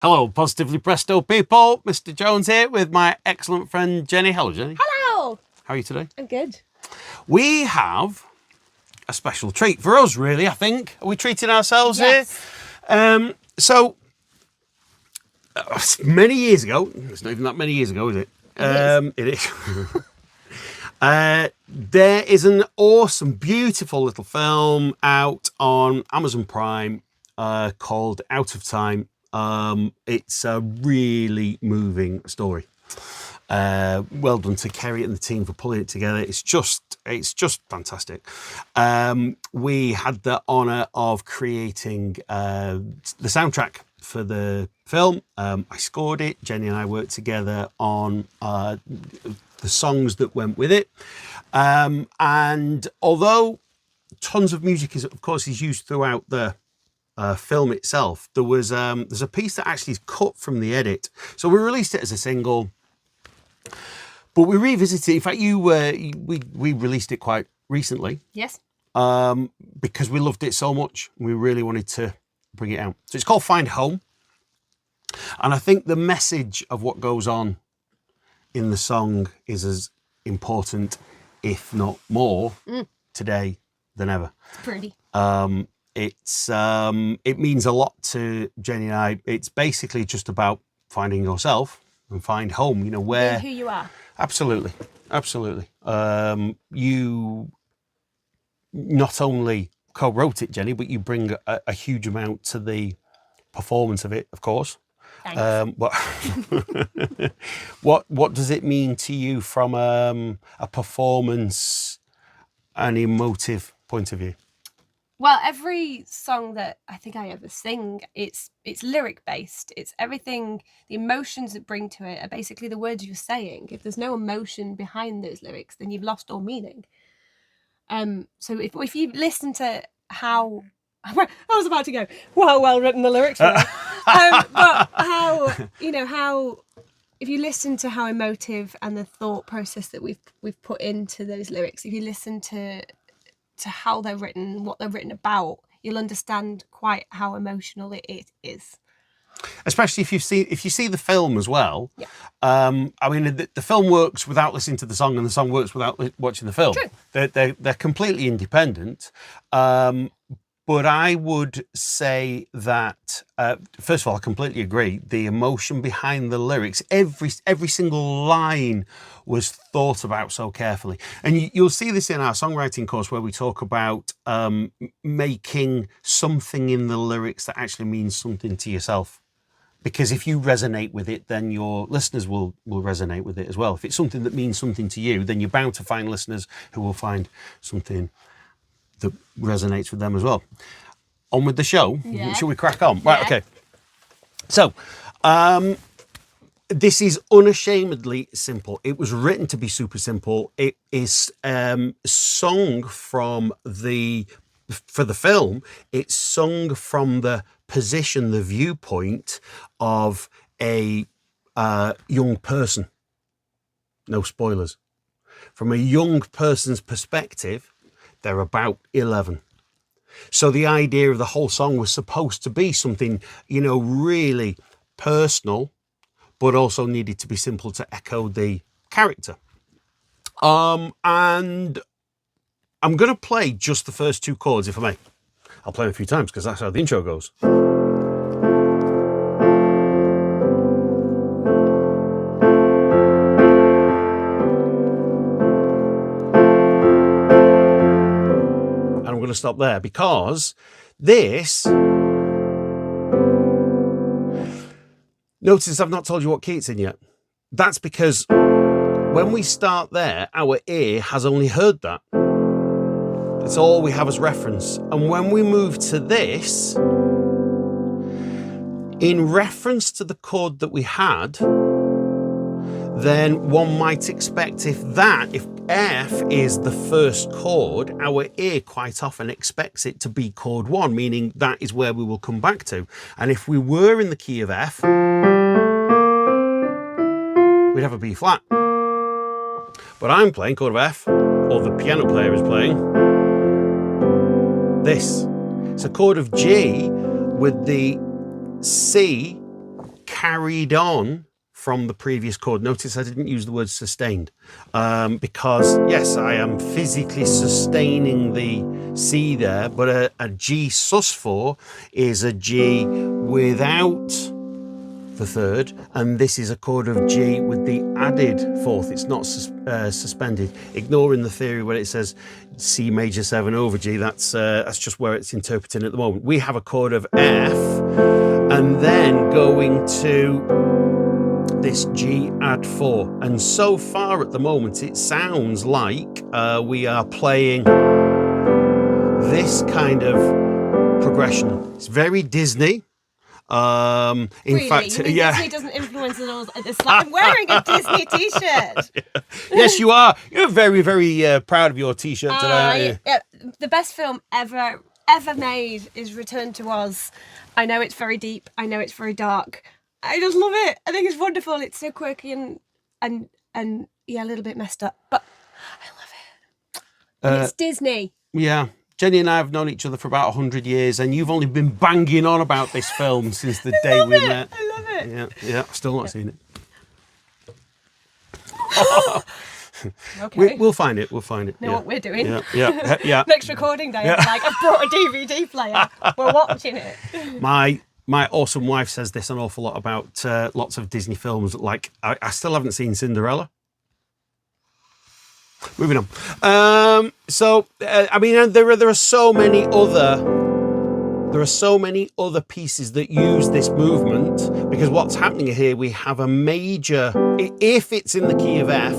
Hello, Positively Presto people. Mr. Jones here with my excellent friend Jenny. Hello, Jenny. Hello. How are you today? I'm good. We have a special treat for us, really, I think. Are we treating ourselves here? Many years ago, it's not even that many years ago, is it? It is. There is an awesome, beautiful little film out on Amazon Prime called Out of Time. It's a really moving story. Well done to Kerry and the team for pulling it together. It's just fantastic. We had the honour of creating the soundtrack for the film. I scored it. Jenny and I worked together on the songs that went with it. And although tons of music is, of course, is used throughout the film itself, there's a piece that actually is cut from the edit. So we released it as a single, but we revisited it. In fact, we released it quite recently. Yes. Because we loved it so much, we really wanted to bring it out. So it's called Find Home, and I think the message of what goes on in the song is as important, if not more, today than ever. It's pretty. It means a lot to Jenny and I. It's basically just about finding yourself and find home. You know where Being who you are. Absolutely. You not only co-wrote it, Jenny, but you bring a huge amount to the performance of it, of course. Thanks. What does it mean to you from a performance and emotive point of view? Well, every song that I think I ever sing, it's lyric based. It's everything, the emotions that bring to it are basically the words you're saying. If there's no emotion behind those lyrics, then you've lost all meaning. So if you listen to how I was about to go, wow, well written the lyrics were. But how if you listen to how emotive and the thought process that we've put into those lyrics, if you listen to how they're written, what they're written about, you'll understand quite how emotional it is. Especially if you see the film as well. Yeah. I mean, the film works without listening to the song, and the song works without watching the film. True. They're completely independent. But I would say that first of all, I completely agree. The emotion behind the lyrics, every single line was thought about so carefully, and you'll see this in our songwriting course where we talk about making something in the lyrics that actually means something to yourself. Because if you resonate with it, then your listeners will resonate with it as well. If it's something that means something to you, then you're bound to find listeners who will find something that resonates with them as well. On with the show. Yeah. Shall we crack on? Right, Yeah. okay. So, this is unashamedly simple. It was written to be super simple. It is sung for the film. It's sung from the position, the viewpoint of a young person. No spoilers. From a young person's perspective, they're about 11. So the idea of the whole song was supposed to be something, really personal, but also needed to be simple to echo the character. And I'm going to play just the first two chords, if I may. I'll play them a few times because that's how the intro goes. I'm going to stop there because this... Notice I've not told you what key it's in yet. That's because when we start there, our ear has only heard that. It's all we have as reference. And when we move to this, in reference to the chord that we had, then one might expect if F is the first chord, our ear quite often expects it to be chord 1, meaning that is where we will come back to. And if we were in the key of F, we'd have a B flat. But I'm playing chord of F, or the piano player is playing this. It's a chord of G with the C carried on from the previous chord. Notice I didn't use the word sustained, because yes, I am physically sustaining the C there, but a G sus4 is a G without the third, and this is a chord of G with the added fourth. It's not suspended. Ignoring the theory where it says C major 7 over G, that's just where it's interpreting at the moment. We have a chord of F, and then going to this G add 4, and so far at the moment it sounds like we are playing this kind of progression. It's very Disney. In really? fact, You mean yeah. Disney doesn't influence us all. It's like I'm wearing a Disney t-shirt. Yes, you are. You're very, very proud of your t-shirt today, aren't you? Yeah, the best film ever made is Return to Oz. I know it's very deep. I know it's very dark. I just love it. I think it's wonderful. It's so quirky and yeah, a little bit messed up, but I love it. And it's Disney. Yeah. Jenny and I have known each other for about 100 years, and you've only been banging on about this film since the day we met. I love it. Yeah. Still not seen it. Okay. We'll find it. We'll find it. Know what we're doing? Yeah. Next recording day, I'm like, I've brought a DVD player. We're watching it. My awesome wife says this an awful lot about lots of Disney films. Like, I still haven't seen Cinderella. Moving on. I mean, there are so many other pieces that use this movement, because what's happening here, we have a major, if it's in the key of F,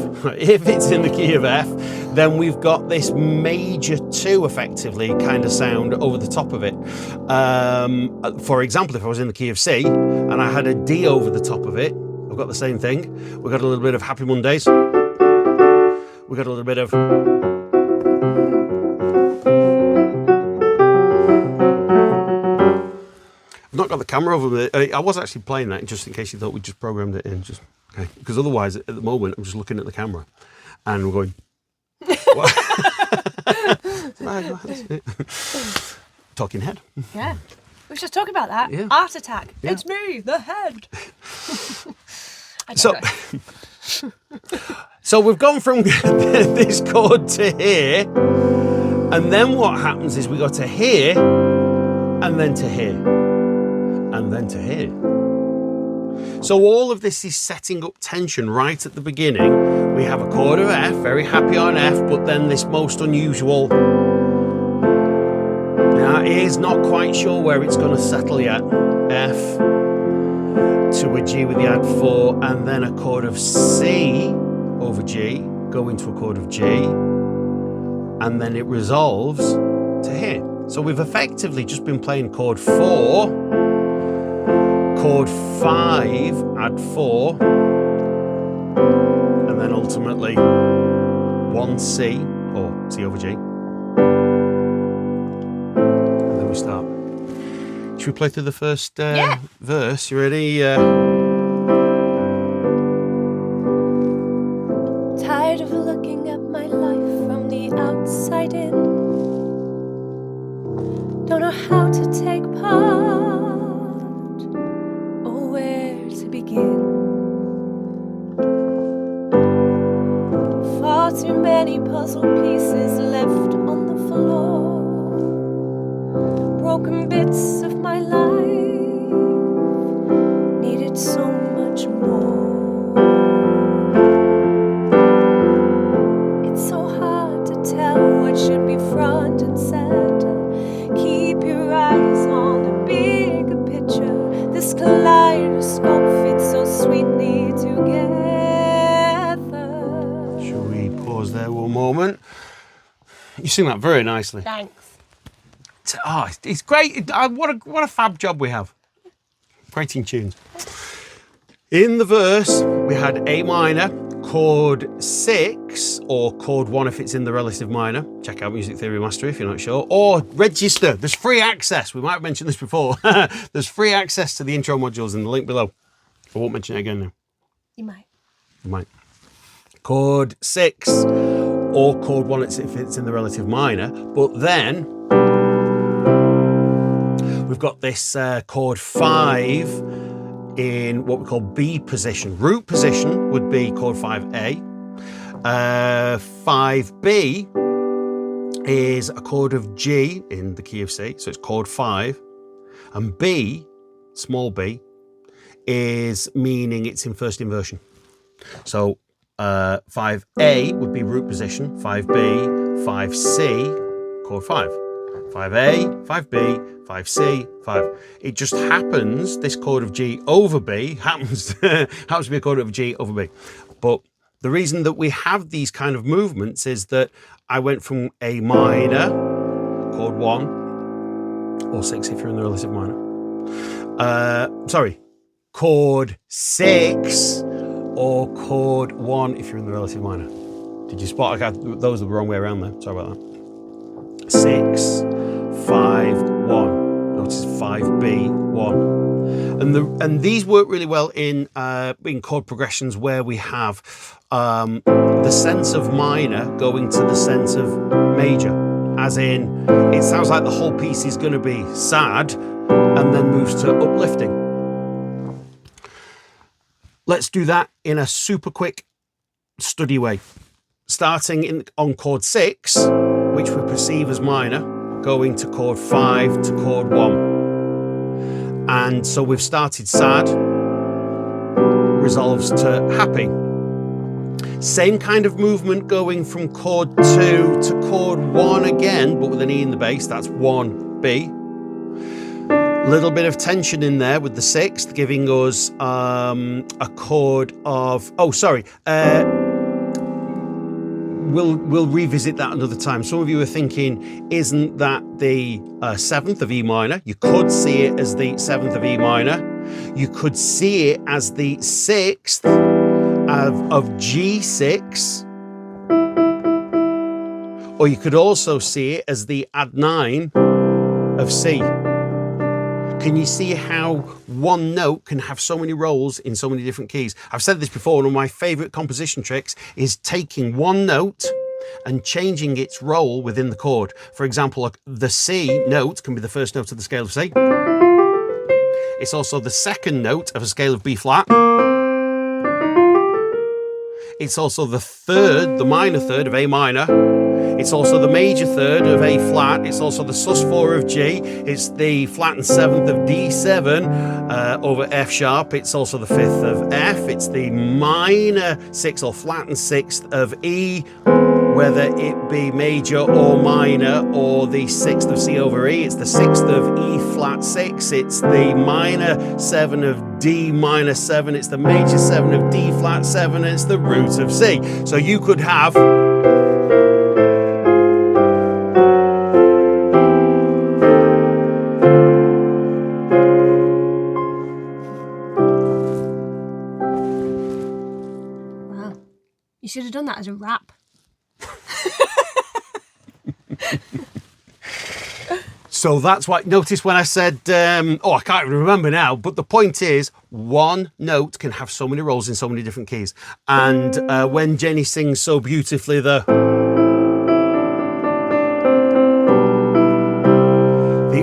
then we've got this major 2 effectively kind of sound over the top of it. For example, if I was in the key of C and I had a D over the top of it, I've got the same thing. We've got a little bit of Happy Mondays. We've got a little bit of... I've not got the camera over there. I was actually playing that just in case you thought we just programmed it in. Just okay, because otherwise at the moment I'm just looking at the camera and we're going. Talking head. Yeah, we were just talking about that. Yeah. Art attack. Yeah. It's me, the head. So we've gone from this chord to here, and then what happens is we go to here, and then to here, and then to here. So all of this is setting up tension right at the beginning. We have a chord of F, very happy on F, but then this most unusual. Now, he is not quite sure where it's going to settle yet. F to a G with the add 4, and then a chord of C over G, going to a chord of G, and then it resolves to here. So we've effectively just been playing chord 4, chord 5, add 4, and then ultimately 1 C, or C over G. And then we start. Should we play through the first verse? You ready? Tired of looking at my life from the outside in. Don't know how to take part or where to begin. Far too many puzzle pieces left on the floor. Broken bits of my life needed so much more. It's so hard to tell what should be front and center. Keep your eyes on the bigger picture. This kaleidoscope fits so sweetly together. Shall we pause there one moment? You sing that very nicely. Thanks. Oh, it's great. What a fab job we have. Creating tunes. In the verse, we had A minor, chord 6, or chord 1 if it's in the relative minor. Check out Music Theory Mastery if you're not sure. Or register. There's free access. We might have mentioned this before. There's free access to the intro modules in the link below. I won't mention it again now. You might. You might. Chord 6, or chord 1 if it's in the relative minor. But then we've got this chord 5 in what we call B position. Root position would be chord 5A. 5B is a chord of G in the key of C, so it's chord 5. And B, small b, is meaning it's in first inversion. So 5A would be root position, 5B, 5C, chord 5. 5A, 5B, 5C, 5. It just happens, this chord of G over B happens to be a chord of G over B. But the reason that we have these kind of movements is that I went from A minor, chord 1, or 6 if you're in the relative minor. Chord 6 or chord 1 if you're in the relative minor. Did you spot? I got those the wrong way around there. Sorry about that. 6, 5, 1. Notice 5B, 1. And these work really well in chord progressions where we have the sense of minor going to the sense of major. As in, it sounds like the whole piece is going to be sad and then moves to uplifting. Let's do that in a super quick study way. Starting on chord 6, which we perceive as minor, going to chord 5 to chord 1. And so we've started sad, resolves to happy. Same kind of movement going from chord 2 to chord 1 again, but with an E in the bass, that's 1B. Little bit of tension in there with the 6th, giving us a chord of, we'll revisit that another time. Some of you are thinking, isn't that the 7th of E minor? You could see it as the 7th of E minor. You could see it as the 6th of G6. Or you could also see it as the add 9 of C. Can you see how one note can have so many roles in so many different keys? I've said this before, one of my favorite composition tricks is taking one note and changing its role within the chord. For example, the C note can be the first note of the scale of C. It's also the second note of a scale of B flat. It's also the third, the minor third of A minor. It's also the major third of A flat. It's also the sus4 of G. It's the flattened 7th of D7 over F sharp. It's also the 5th of F. It's the minor 6th or flattened 6th of E, whether it be major or minor, or the 6th of C over E. It's the 6th of E flat 6. It's the minor 7 of D minor 7. It's the major 7 of D flat 7. And it's the root of C. So you could have You should have done that as a rap. So that's why, notice when I said, I can't even remember now, but the point is, one note can have so many roles in so many different keys. And when Jenny sings so beautifully the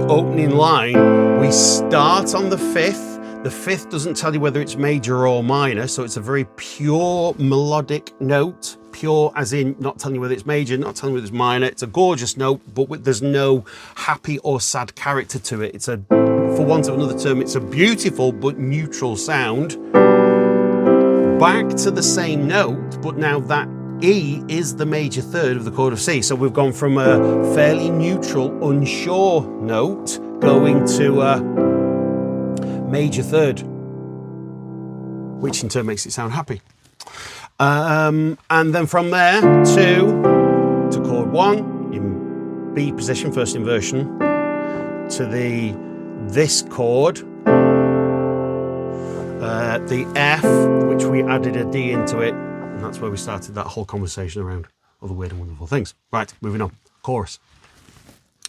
opening line, we start on the 5th. The 5th doesn't tell you whether it's major or minor, so it's a very pure melodic note. Pure as in not telling you whether it's major, not telling you whether it's minor. It's a gorgeous note, but there's no happy or sad character to it. It's for want of another term, it's a beautiful but neutral sound. Back to the same note, but now that E is the major third of the chord of C. So we've gone from a fairly neutral, unsure note going to a major third, which in turn makes it sound happy. And then from there to chord 1 in B position, first inversion, to this chord, the F, which we added a D into it, and that's where we started that whole conversation around all the weird and wonderful things. Right, moving on. Chorus.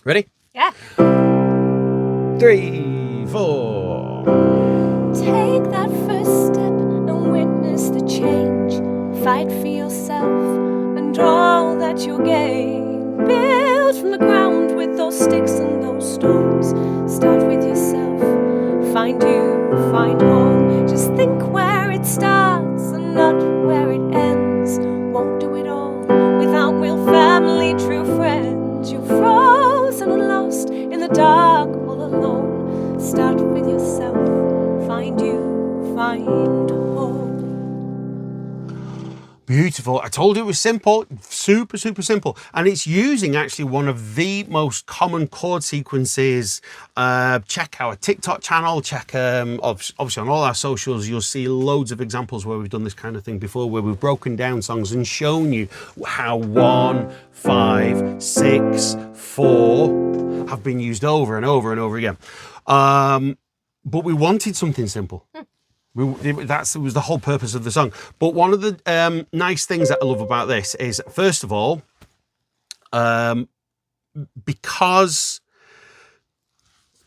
Ready? Yeah. 3, 4. Take that first step and witness the change. Fight for yourself and all that you'll gain. Build from the ground with those sticks and those stones. Start with yourself. Find you, find home. find home. Beautiful. I told you it was simple, super, super simple. And it's using actually one of the most common chord sequences. Check our TikTok channel, check obviously on all our socials, you'll see loads of examples where we've done this kind of thing before, where we've broken down songs and shown you how 1, 5, 6, 4 have been used over and over and over again. But we wanted something simple. That was the whole purpose of the song. But one of the nice things that I love about this is, first of all, because,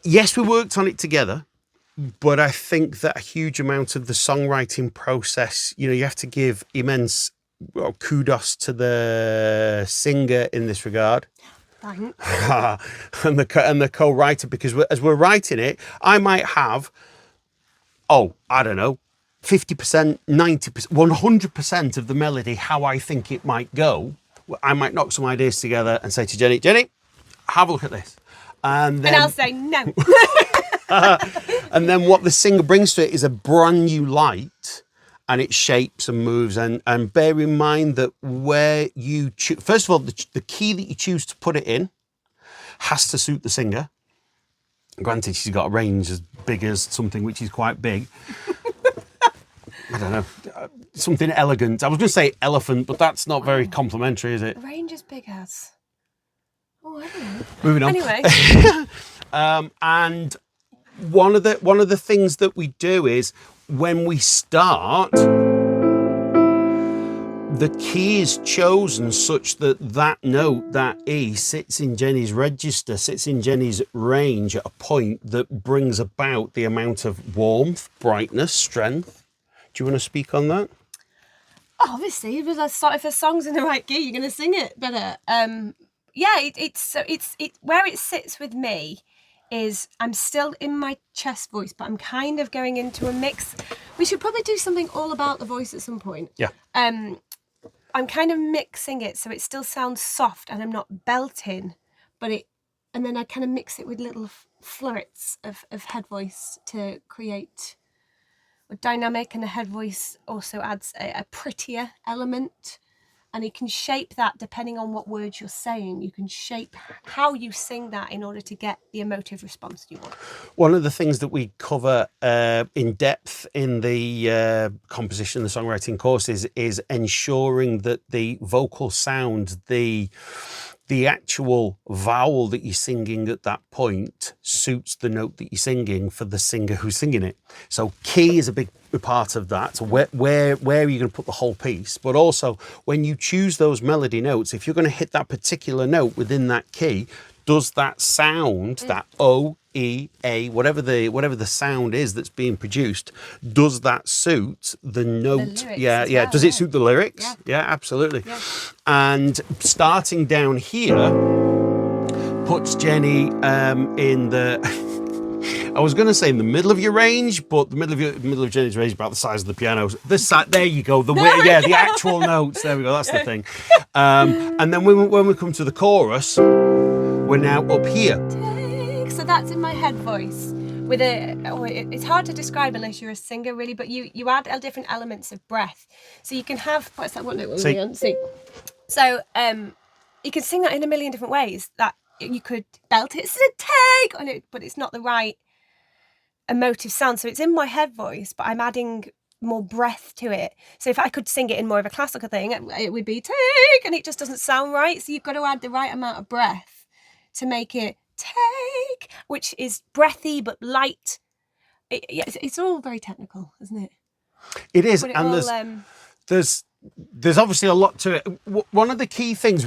yes, we worked on it together, but I think that a huge amount of the songwriting process, you have to give immense kudos to the singer in this regard. Thanks. and the co-writer, because as we're writing it, I might have, I don't know, 50%, 90%, 100% of the melody, how I think it might go. I might knock some ideas together and say to Jenny, have a look at this. And I'll say no. And then what the singer brings to it is a brand new light, and it shapes and moves. And bear in mind that where you choose, first of all, the key that you choose to put it in has to suit the singer. Granted, she's got a range as big as something which is quite big. I don't know, something elegant. I was going to say elephant, but that's not very complimentary, is it? Range as big as. Oh, I don't know. Moving on. Anyway. And one of the things that we do is when we start, the key is chosen such that that note, that E, sits in Jenny's register, sits in Jenny's range at a point that brings about the amount of warmth, brightness, strength. Do you want to speak on that? Obviously, if the song's in the right key, you're going to sing it better. It's where it sits with me is I'm still in my chest voice, but I'm kind of going into a mix. We should probably do something all about the voice at some point. Yeah. I'm kind of mixing it so it still sounds soft and I'm not belting, and then I kind of mix it with little flirts of head voice to create a dynamic, and the head voice also adds a prettier element, and you can shape that depending on what words you're saying. You can shape how you sing that in order to get the emotive response you want. One of the things that we cover in depth in the composition, the songwriting courses, is ensuring that the vocal sound, the actual vowel that you're singing at that point suits the note that you're singing for the singer who's singing it. So key is a big part of that. So where are you going to put the whole piece? But also when you choose those melody notes, if you're going to hit that particular note within that key, does that sound, that O, E, A, whatever the sound is that's being produced, does that suit the note? The Does it suit the lyrics? Yeah, absolutely. Yeah. And starting down here puts Jenny in the I was going to say in the middle of your range, but the middle of Jenny's range is about the size of the piano. There you go. The actual notes. There we go. That's the thing. And then when we come to the chorus, we're now up here. So that's in my head voice. It's hard to describe unless you're a singer, really. But you add different elements of breath. So you can have what's that? What note were we on? C. So you can sing that in a million different ways. That you could belt it, take on it, but it's not the right emotive sound. So it's in my head voice, but I'm adding more breath to it. So if I could sing it in more of a classical thing, it would be take, and it just doesn't sound right. So you've got to add the right amount of breath to make it take, which is breathy but light. It's all very technical, isn't it? It is, and there's obviously a lot to it. One of the key things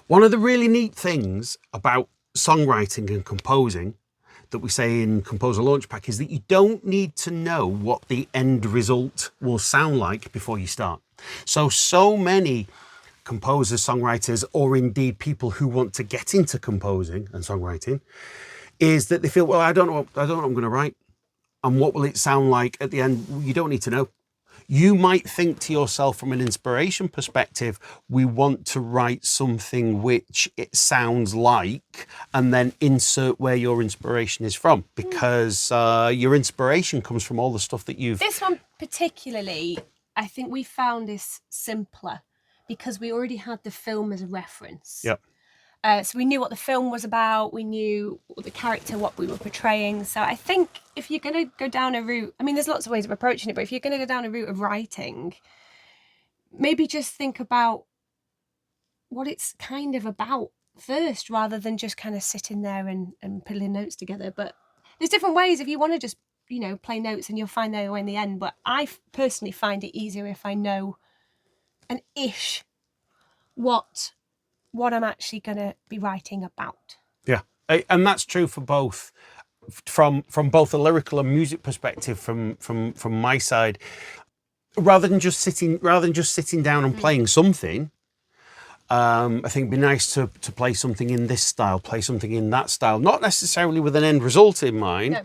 one of the really neat things about songwriting and composing that we say in Composer Launch Pack is that you don't need to know what the end result will sound like before you start. So many composers, songwriters, or indeed people who want to get into composing and songwriting, is that they feel, well, I don't know what I'm going to write, and what will it sound like at the end. You don't need to know. You might think to yourself from an inspiration perspective, we want to write something which it sounds like, and then insert where your inspiration is from, because your inspiration comes from all the stuff that you've... This one particularly, I think we found this simpler because we already had the film as a reference. Yep. So we knew what the film was about, we knew the character, what we were portraying. So I think if you're going to go down a route, I mean, there's lots of ways of approaching it, but if you're going to go down a route of writing, maybe just think about what it's kind of about first, rather than just kind of sitting there and pulling notes together. But there's different ways. If you want to just, you know, play notes, and you'll find their way in the end. But I personally find it easier if I know an ish what I'm actually going to be writing about. Yeah, and that's true for both, from both a lyrical and music perspective. From my side, rather than just sitting down and playing something, I think it'd be nice to play something in this style, play something in that style, not necessarily with an end result in mind. No.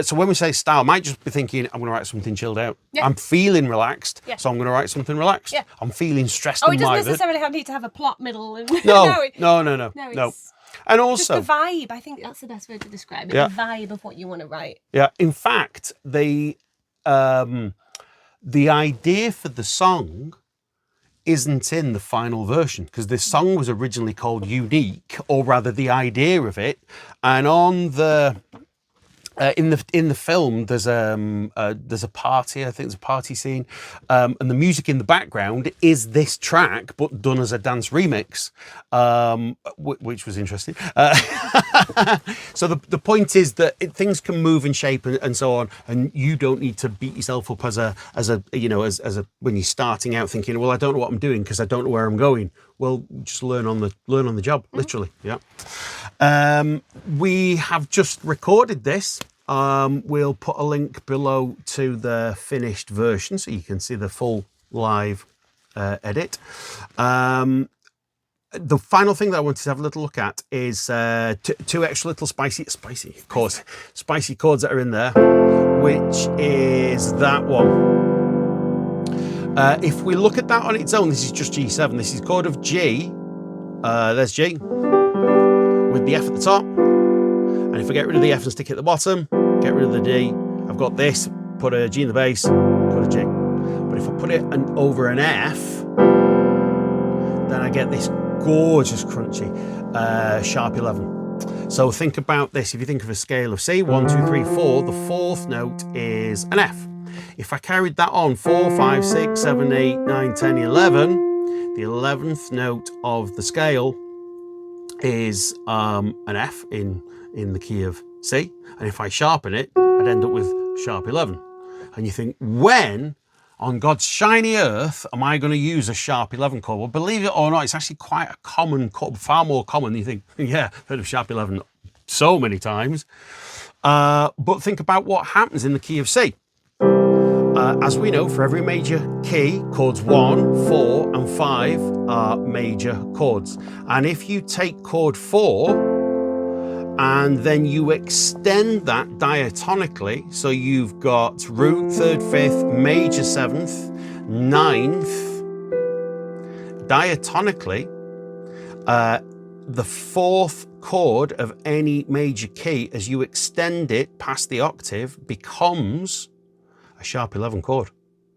So when we say style, I might just be thinking, I'm going to write something chilled out. Yeah. I'm feeling relaxed, Yeah. so I'm going to write something relaxed. Yeah. I'm feeling stressed Oh, it and doesn't mithered. necessarily need to have a plot, middle, and No. No, it's And just also, the vibe. I think that's the best word to describe it. Yeah. The vibe of what you want to write. yeah, in fact, the idea for the song isn't in the final version, because this song was originally called Unique, or rather the idea of it. And on the in the film, there's a party. I think there's a party scene, and the music in the background is this track, but done as a dance remix, which was interesting. So the point is that things can move and shape and so on, and you don't need to beat yourself up as a when you're starting out thinking, well, I don't know what I'm doing because I don't know where I'm going. Well, just learn on the job, literally. Yeah. We have just recorded this. We'll put a link below to the finished version so you can see the full live edit. The final thing that I wanted to have a little look at is two extra little spicy chords that are in there, which is that one. If we look at that on its own, this is just G7. This is chord of G. There's G with the F at the top. And if I get rid of the F and stick it at the bottom, get rid of the D, I've got this, put a G in the bass, put a G. But if I put it over an F, then I get this gorgeous crunchy sharp 11. So think about this. If you think of a scale of C, 1, 2, 3, 4, the fourth note is an F. If I carried that on 4, 5, 6, 7, 8, 9, 10, 11, the 11th note of the scale is an F in the key of C. And if I sharpen it, I'd end up with sharp 11. And you think, when on God's shiny earth am I going to use a sharp 11 chord? Well, believe it or not, it's actually quite a common chord, far more common than you think. Yeah, I've heard of sharp 11 so many times. But think about what happens in the key of C. As we know, for every major key, chords 1, 4, and 5 are major chords. And if you take chord 4 and then you extend that diatonically, so you've got root, 3rd, 5th, major 7th, 9th, diatonically, the 4th chord of any major key, as you extend it past the octave, becomes a sharp 11 chord.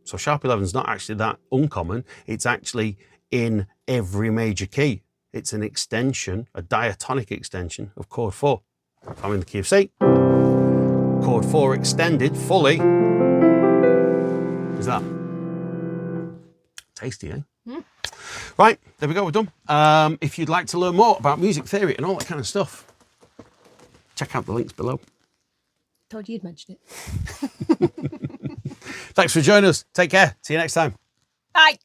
So sharp 11 is not actually that uncommon. It's actually in every major key. It's an extension, a diatonic extension of chord 4. If I'm in the key of C, chord 4 extended fully is that. Tasty, eh? Mm. Right, there we go, we're done. If you'd like to learn more about music theory and all that kind of stuff, check out the links below. Told you you'd mention it. Thanks for joining us. Take care. See you next time. Bye.